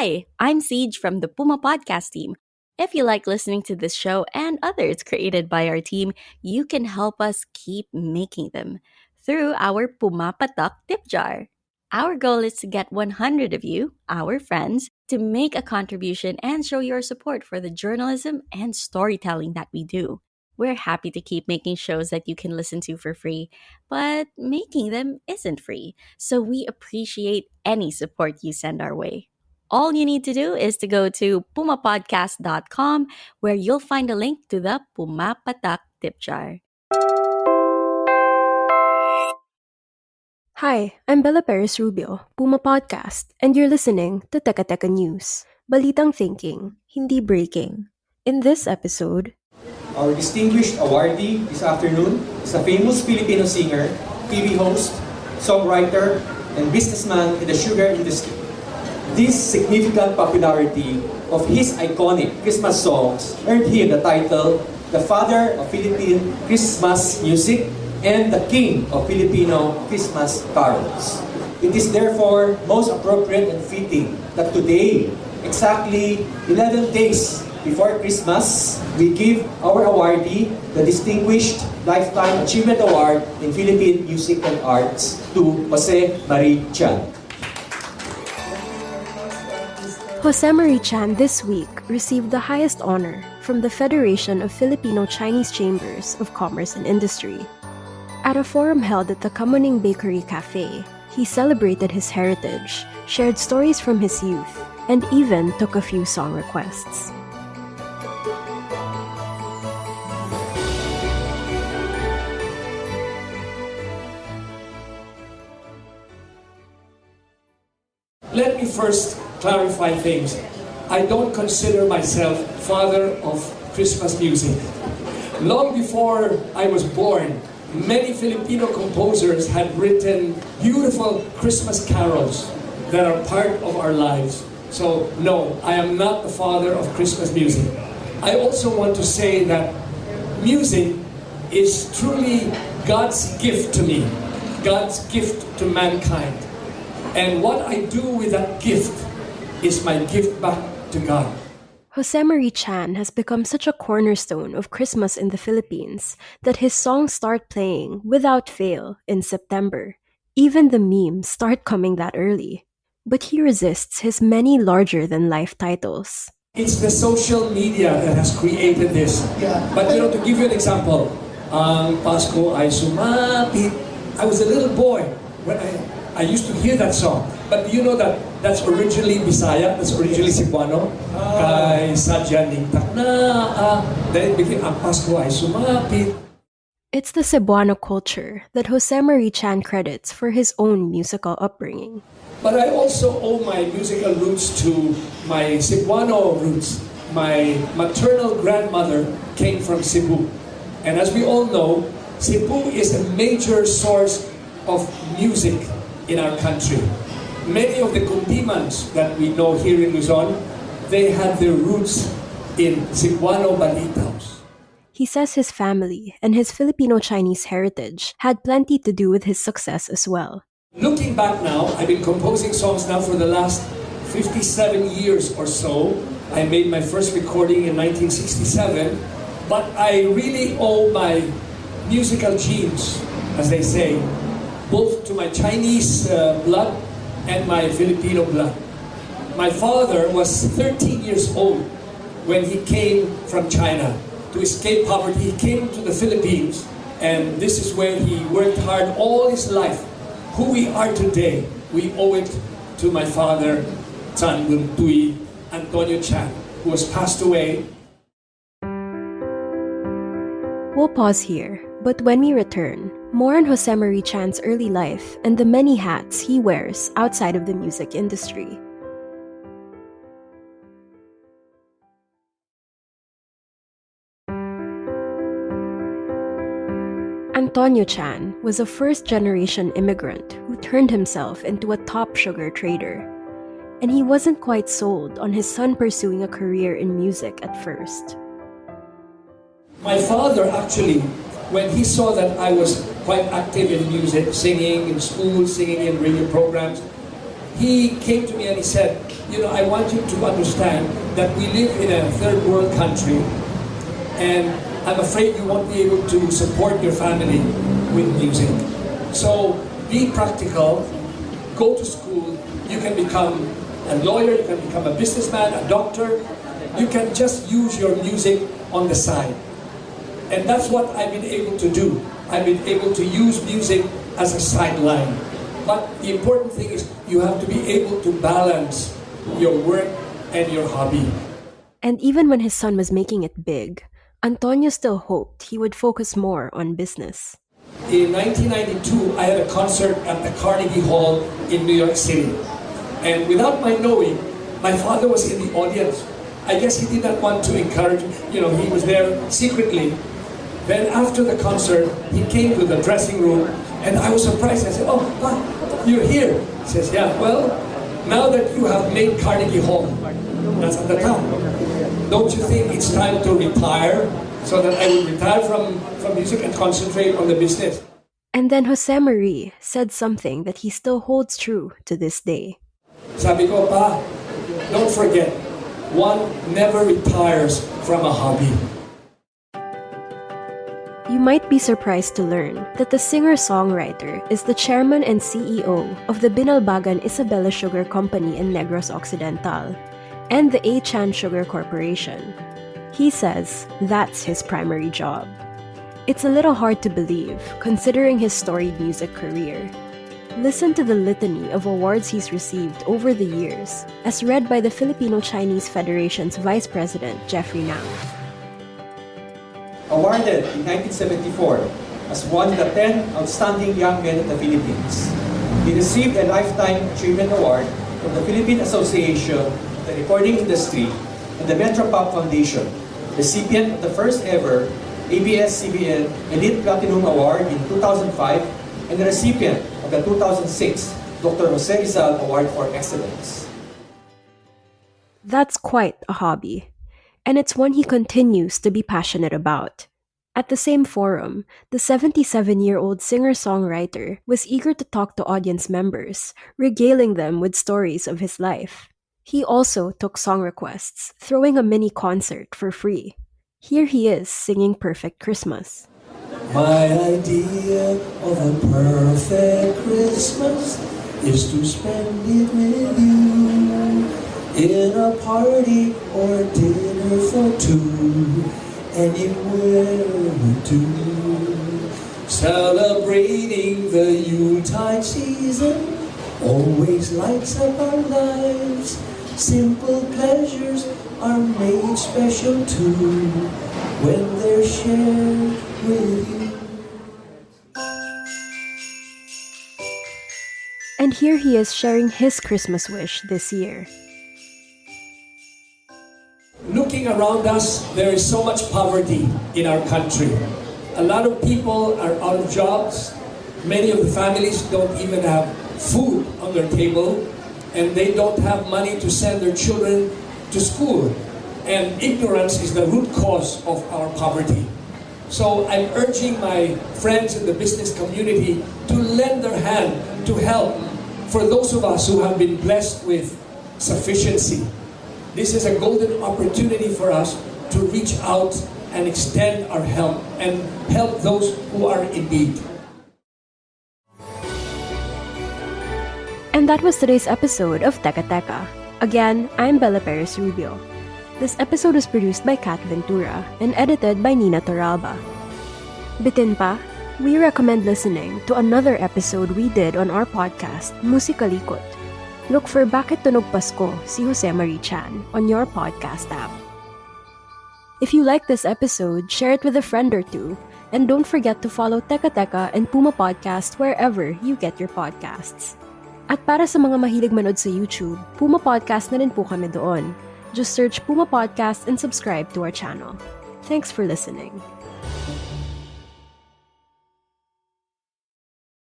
Hi, I'm Siege from the Puma podcast team. If you like listening to this show and others created by our team, you can help us keep making them through our Puma Patak tip jar. Our goal is to get 100 of you, our friends, to make a contribution and show your support for the journalism and storytelling that we do. We're happy to keep making shows that you can listen to for free, but making them isn't free, so we appreciate any support you send our way. All you need to do is to go to pumapodcast.com where you'll find a link to the Puma Patak tip jar. Hi, I'm Bella Perez Rubio, Puma Podcast, and you're listening to Teka Teka News. Balitang thinking, hindi breaking. In this episode, our distinguished awardee this afternoon is a famous Filipino singer, TV host, songwriter, and businessman in the sugar industry. This significant popularity of his iconic Christmas songs earned him the title the Father of Philippine Christmas Music and the King of Filipino Christmas Carols. It is therefore most appropriate and fitting that today, exactly 11 days before Christmas, we give our awardee the Distinguished Lifetime Achievement Award in Philippine Music and Arts to Jose Marie Chan. Jose Marie Chan this week received the highest honor from the Federation of Filipino Chinese Chambers of Commerce and Industry. At a forum held at the Kamuning Bakery Cafe, he celebrated his heritage, shared stories from his youth, and even took a few song requests. Let me first clarify things. I don't consider myself father of Christmas music. Long before I was born, many Filipino composers had written beautiful Christmas carols that are part of our lives. So no, I am not the father of Christmas music. I also want to say that music is truly God's gift to me, God's gift to mankind. And what I do with that gift is my gift back to God. Jose Marie Chan has become such a cornerstone of Christmas in the Philippines that his songs start playing without fail in September. Even the memes start coming that early. But he resists his many larger-than-life titles. It's the social media that has created this. But to give you an example, Ang Pasko ay sumapit. I was a little boy when I used to hear that song. But do you know that that's originally Bisaya, that's originally Cebuano? Kay sadya ning takna. Then it became Ang Pasko ay sumapit. It's the Cebuano culture that Jose Marie Chan credits for his own musical upbringing. But I also owe my musical roots to my Cebuano roots. My maternal grandmother came from Cebu. And as we all know, Cebu is a major source of music in our country. Many of the kundimans that we know here in Luzon, they had their roots in Cebuano balitaos. He says his family and his Filipino-Chinese heritage had plenty to do with his success as well. Looking back now, I've been composing songs now for the last 57 years or so. I made my first recording in 1967, but I really owe my musical genes, as they say, both to my Chinese blood and my Filipino blood. My father was 13 years old when he came from China to escape poverty. He came to the Philippines, and this is where he worked hard all his life. Who we are today, we owe it to my father, Chan Buntui Antonio Chan, who has passed away. We'll pause here, but when we return, more on Jose Marie Chan's early life and the many hats he wears outside of the music industry. Antonio Chan was a first-generation immigrant who turned himself into a top sugar trader. And he wasn't quite sold on his son pursuing a career in music at first. My father actually, when he saw that I was quite active in music, singing in school, singing in radio programs, he came to me and he said, I want you to understand that we live in a third world country, and I'm afraid you won't be able to support your family with music. So be practical, go to school, you can become a lawyer, you can become a businessman, a doctor, you can just use your music on the side. And that's what I've been able to do. I've been able to use music as a sideline. But the important thing is you have to be able to balance your work and your hobby. And even when his son was making it big, Antonio still hoped he would focus more on business. In 1992, I had a concert at the Carnegie Hall in New York City. And without my knowing, my father was in the audience. I guess he did not want to encourage, he was there secretly. Then after the concert, he came to the dressing room, and I was surprised. I said, "Oh, wow, you're here." He says, "Yeah, well, now that you have made Carnegie Hall, that's at the top, don't you think it's time to retire so that I will retire from music and concentrate on the business?" And then Jose Marie said something that he still holds true to this day. Sabi ko, "Pa, don't forget, one never retires from a hobby." You might be surprised to learn that the singer-songwriter is the chairman and CEO of the Binalbagan Isabela Sugar Company in Negros Occidental and the A-Chan Sugar Corporation. He says that's his primary job. It's a little hard to believe, considering his storied music career. Listen to the litany of awards he's received over the years, as read by the Filipino-Chinese Federation's Vice President, Jeffrey Nang. Awarded in 1974 as one of the 10 outstanding young men of the Philippines. He received a Lifetime Achievement Award from the Philippine Association of the Recording Industry and the Metropop Foundation, recipient of the first ever ABS-CBN Elite Platinum Award in 2005, and the recipient of the 2006 Dr. Jose Rizal Award for Excellence. That's quite a hobby, and it's one he continues to be passionate about. At the same forum, the 77-year-old singer-songwriter was eager to talk to audience members, regaling them with stories of his life. He also took song requests, throwing a mini concert for free. Here he is singing Perfect Christmas. My idea of a perfect Christmas is to spend it with you in a party or dinner for two, anywhere we do. Celebrating the Yuletide season always lights up our lives. Simple pleasures are made special too when they're shared with you. And here he is sharing his Christmas wish this year. Looking around us, there is so much poverty in our country. A lot of people are out of jobs. Many of the families don't even have food on their table, and they don't have money to send their children to school. And ignorance is the root cause of our poverty. So I'm urging my friends in the business community to lend their hand to help for those of us who have been blessed with sufficiency. This is a golden opportunity for us to reach out and extend our help and help those who are in need. And that was today's episode of Teka Teka. Again, I'm Bella Perez Rubio. This episode was produced by Kat Ventura and edited by Nina Toralba. Bitin pa, we recommend listening to another episode we did on our podcast, Musikalikot. Look for Bakit Tunog Pasko si Jose Marie Chan on your podcast app. If you like this episode, share it with a friend or two, and don't forget to follow Teka Teka and Puma Podcast wherever you get your podcasts. At para sa mga mahilig manood sa YouTube, Puma Podcast na rin po kami doon. Just search Puma Podcast and subscribe to our channel. Thanks for listening.